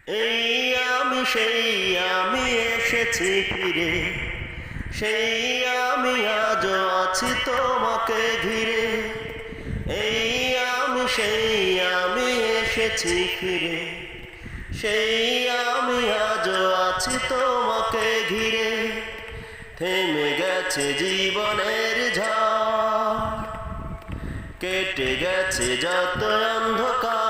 এই আমি সেই আমি এসেছি ফিরে, সেই আমি আজও আছি তোমাকে ঘিরে। এই আমি সেই আমি এসেছি ফিরে, সেই আমি আজও আছি তোমাকে ঘিরে। থেমে গেছে জীবনের ঝড়, কেটে গেছে যত অন্ধকার,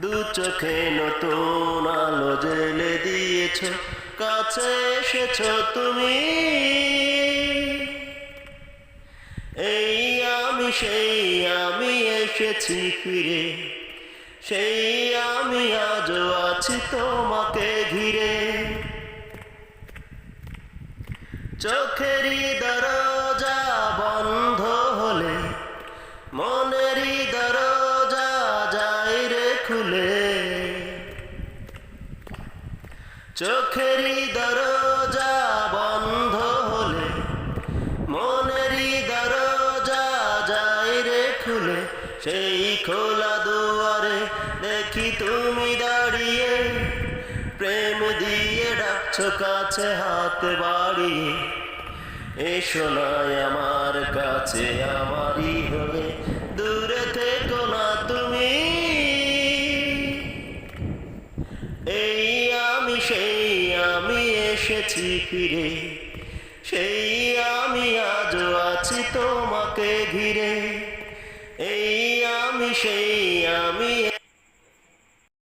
দু চোখে নতুন আলো জেলে দিয়েছ, কাছে এসেছ তুমি। এই আমি সেই আমি এসেছি ফিরে, সেই আমি আজও আছি তোমাকে ঘিরে। চোখেরই দরজা বন্ধ হলে মনেরই দরজা যায় রে খুলে। চোখেরই দরজা বন্ধ হলে মনেরই দরজা যায় রে খুলে। সেই খোলা দুয়ারে দেখি তুমি দাঁড়িয়ে, প্রেম দিয়ে ডাকছো কাছে হাত বাড়িয়ে। এসো না আমার কাছে আমারই হয়ে, দূরে থেকো না তুমি। এই আমি সেই আমি এসেছি ফিরে, সেই আমি আজও আছি তোমাকে ঘিরে।